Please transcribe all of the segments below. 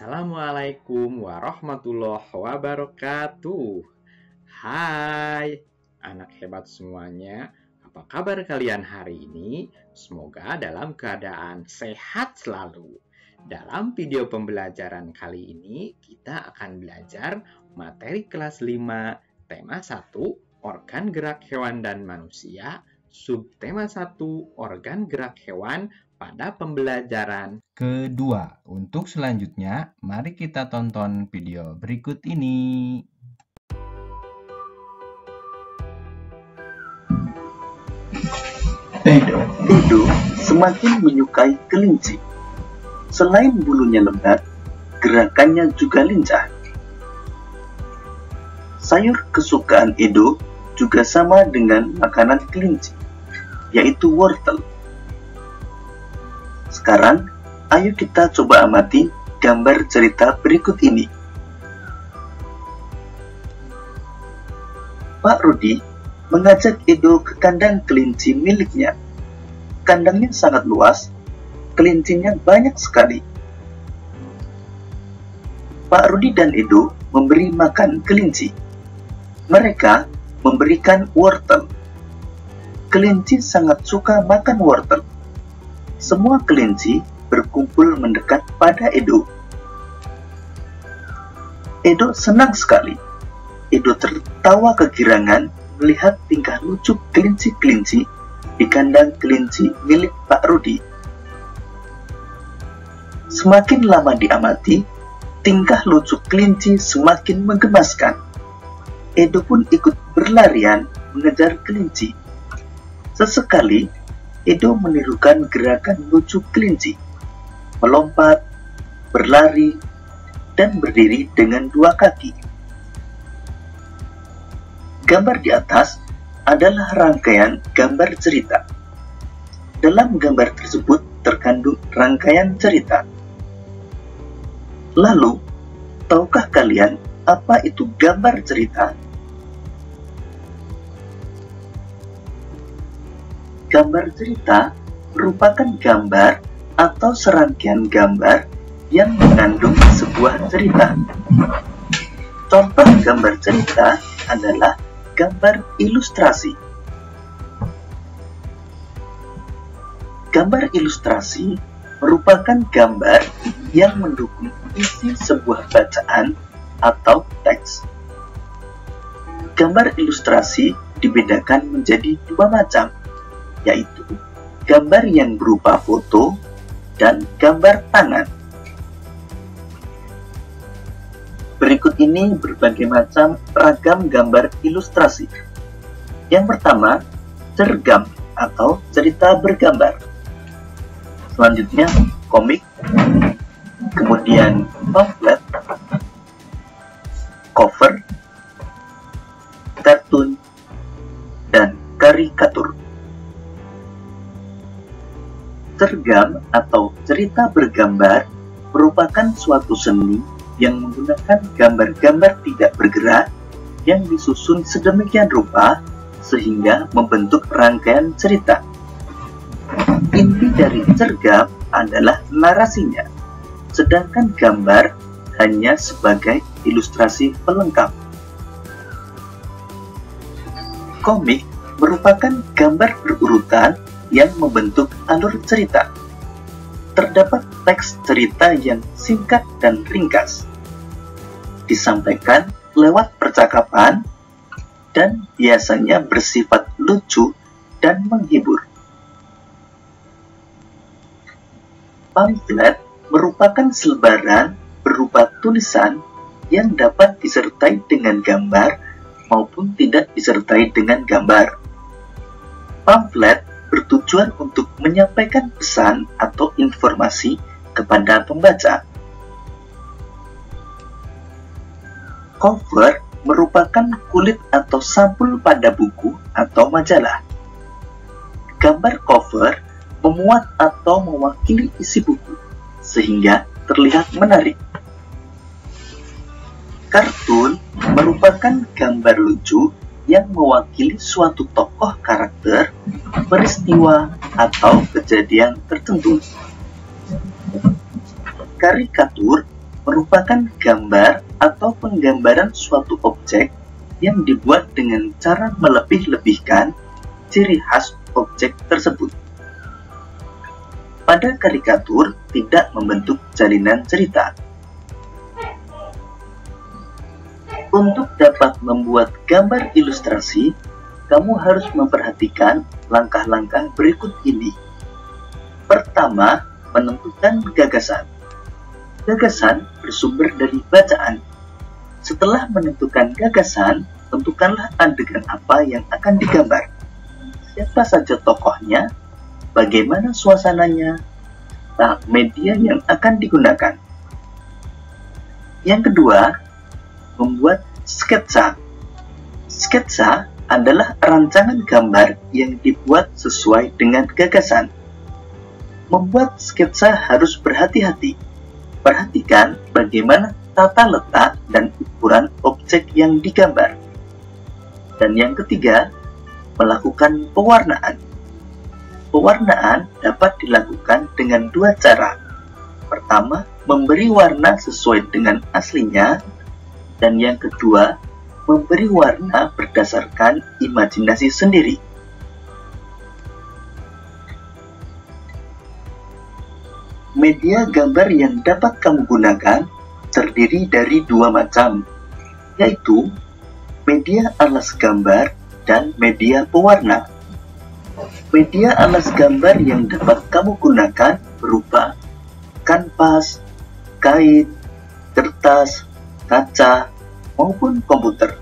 Assalamualaikum warahmatullahi wabarakatuh. Hai, anak hebat semuanya. Apa kabar kalian hari ini? Semoga dalam keadaan sehat selalu. Dalam video pembelajaran kali ini, kita akan belajar materi kelas 5, tema 1, organ gerak hewan dan manusia, subtema 1, organ gerak hewan, pada pembelajaran kedua. Untuk selanjutnya, mari kita tonton video berikut ini. Edo semakin menyukai kelinci. Selain bulunya lebat, gerakannya juga lincah. Sayur kesukaan Edo juga sama dengan makanan kelinci, yaitu wortel. Sekarang, ayo kita coba amati gambar cerita berikut ini. Pak Rudi mengajak Edo ke kandang kelinci miliknya. Kandangnya sangat luas, kelincinya banyak sekali. Pak Rudi dan Edo memberi makan kelinci. Mereka memberikan wortel. Kelinci sangat suka makan wortel. Semua kelinci berkumpul mendekat pada Edo. Edo senang sekali. Edo tertawa kegirangan melihat tingkah lucu kelinci-kelinci di kandang kelinci milik Pak Rudi. Semakin lama diamati, tingkah lucu kelinci semakin menggemaskan. Edo pun ikut berlarian mengejar kelinci. Sesekali, Edo menirukan gerakan lucu kelinci, melompat, berlari, dan berdiri dengan dua kaki. Gambar di atas adalah rangkaian gambar cerita. Dalam gambar tersebut terkandung rangkaian cerita. Lalu, tahukah kalian apa itu gambar cerita? Gambar cerita merupakan gambar atau serangkaian gambar yang mengandung sebuah cerita. Contoh gambar cerita adalah gambar ilustrasi. Gambar ilustrasi merupakan gambar yang mendukung isi sebuah bacaan atau teks. Gambar ilustrasi dibedakan menjadi dua macam, yaitu gambar yang berupa foto dan gambar tangan. Berikut ini berbagai macam ragam gambar ilustrasi. Yang pertama, cergam atau cerita bergambar. Selanjutnya, komik, kemudian pamflet, cover, kartun, dan karikatur. Cergam atau cerita bergambar merupakan suatu seni yang menggunakan gambar-gambar tidak bergerak yang disusun sedemikian rupa sehingga membentuk rangkaian cerita. Inti dari cergam adalah narasinya, sedangkan gambar hanya sebagai ilustrasi pelengkap. Komik merupakan gambar berurutan yang membentuk alur cerita. Terdapat teks cerita yang singkat dan ringkas, disampaikan lewat percakapan, dan biasanya bersifat lucu dan menghibur. Pamflet merupakan selebaran berupa tulisan yang dapat disertai dengan gambar maupun tidak disertai dengan gambar. Pamflet bertujuan untuk menyampaikan pesan atau informasi kepada pembaca. Cover merupakan kulit atau sampul pada buku atau majalah. Gambar cover memuat atau mewakili isi buku, sehingga terlihat menarik. Kartun merupakan gambar lucu yang mewakili suatu tokoh karakter, peristiwa, atau kejadian tertentu. Karikatur merupakan gambar atau penggambaran suatu objek yang dibuat dengan cara melebih-lebihkan ciri khas objek tersebut. Pada karikatur tidak membentuk jalinan cerita. Untuk dapat membuat gambar ilustrasi, kamu harus memperhatikan langkah-langkah berikut ini. Pertama, menentukan gagasan. Gagasan bersumber dari bacaan. Setelah menentukan gagasan, tentukanlah adegan apa yang akan digambar. Siapa saja tokohnya, bagaimana suasananya, dan media yang akan digunakan. Yang kedua, membuat sketsa. Sketsa adalah rancangan gambar yang dibuat sesuai dengan gagasan. Membuat sketsa harus berhati-hati. Perhatikan bagaimana tata letak dan ukuran objek yang digambar. Dan yang ketiga, melakukan pewarnaan. Pewarnaan dapat dilakukan dengan dua cara. Pertama, memberi warna sesuai dengan aslinya, dan yang kedua, memberi warna berdasarkan imajinasi sendiri. Media gambar yang dapat kamu gunakan terdiri dari dua macam, yaitu media alas gambar dan media pewarna. Media alas gambar yang dapat kamu gunakan berupa kanvas, kain, kertas, kaca, maupun komputer.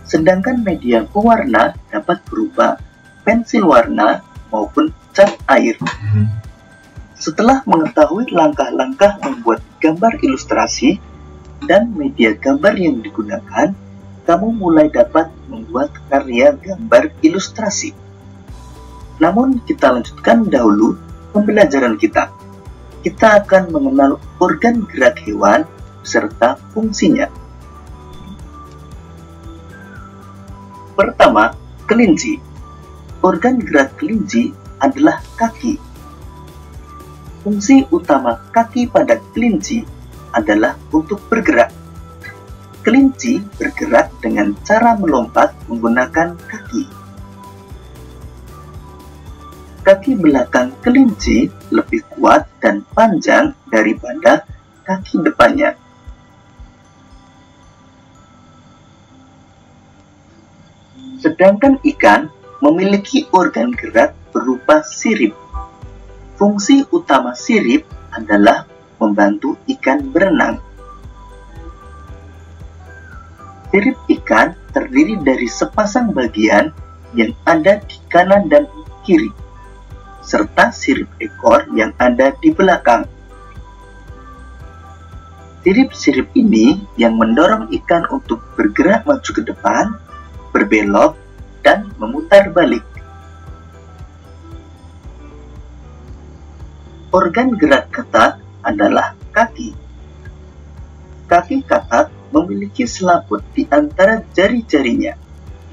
Sedangkan media pewarna dapat berupa pensil warna maupun cat air. Setelah mengetahui langkah-langkah membuat gambar ilustrasi dan media gambar yang digunakan, kamu mulai dapat membuat karya gambar ilustrasi. Namun kita lanjutkan dahulu pembelajaran kita. Kita akan mengenal organ gerak hewan beserta fungsinya. Pertama, kelinci. Organ gerak kelinci adalah kaki. Fungsi utama kaki pada kelinci adalah untuk bergerak. Kelinci bergerak dengan cara melompat menggunakan kaki. Kaki belakang kelinci lebih kuat dan panjang daripada kaki depannya. Sedangkan ikan memiliki organ gerak berupa sirip. Fungsi utama sirip adalah membantu ikan berenang. Sirip ikan terdiri dari sepasang bagian yang ada di kanan dan kiri, serta sirip ekor yang ada di belakang. Sirip-sirip ini yang mendorong ikan untuk bergerak maju ke depan, berbelok, dan memutar balik. Organ gerak katak adalah kaki. Kaki katak memiliki selaput di antara jari-jarinya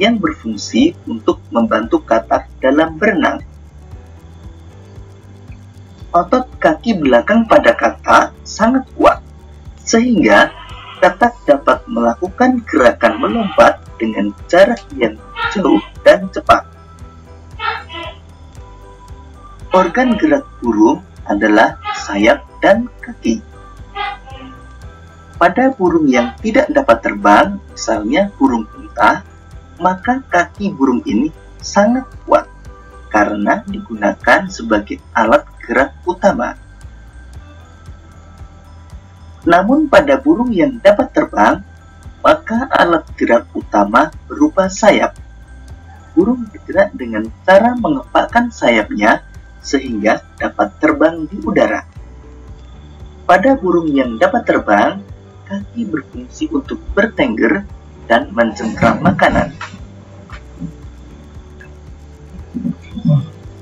yang berfungsi untuk membantu katak dalam berenang. Otot kaki belakang pada katak sangat kuat, sehingga katak dapat melakukan gerakan melompat dengan jarak yang jauh dan cepat. Organ gerak burung adalah sayap dan kaki. Pada burung yang tidak dapat terbang, misalnya burung unta, maka kaki burung ini sangat kuat karena digunakan sebagai alat gerak utama. Namun pada burung yang dapat terbang, maka alat gerak utama berupa sayap. Burung bergerak dengan cara mengepakkan sayapnya sehingga dapat terbang di udara. Pada burung yang dapat terbang, kaki berfungsi untuk bertengger dan mencengkram makanan.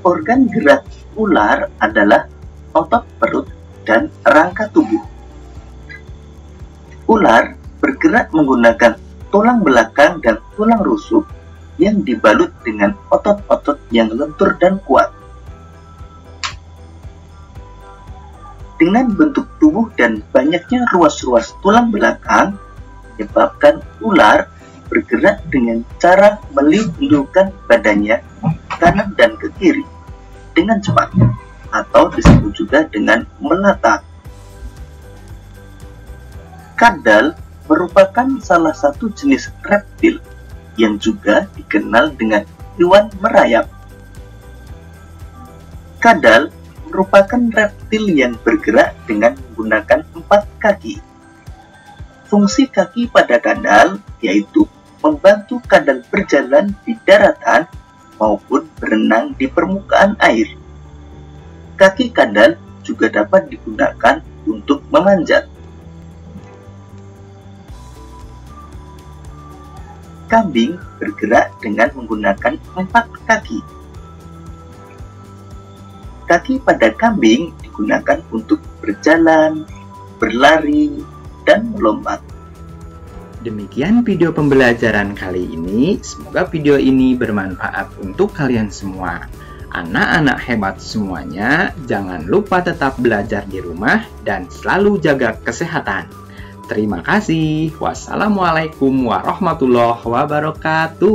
Organ gerak ular adalah otot perut dan rangka tubuh. Ular bergerak menggunakan tulang belakang dan tulang rusuk yang dibalut dengan otot-otot yang lentur dan kuat. Dengan bentuk tubuh dan banyaknya ruas-ruas tulang belakang, menyebabkan ular bergerak dengan cara melindungkan badannya kanan dan ke kiri dengan cepat, atau disebut juga dengan melata. Kadal merupakan salah satu jenis reptil yang juga dikenal dengan hewan merayap. Kadal merupakan reptil yang bergerak dengan menggunakan 4 kaki. Fungsi kaki pada kadal yaitu membantu kadal berjalan di daratan maupun berenang di permukaan air. Kaki kadal juga dapat digunakan untuk memanjat. Kambing bergerak dengan menggunakan 4 kaki. Kaki pada kambing digunakan untuk berjalan, berlari, dan melompat. Demikian video pembelajaran kali ini. Semoga video ini bermanfaat untuk kalian semua. Anak-anak hebat semuanya, jangan lupa tetap belajar di rumah dan selalu jaga kesehatan. Terima kasih. Wassalamualaikum warahmatullahi wabarakatuh.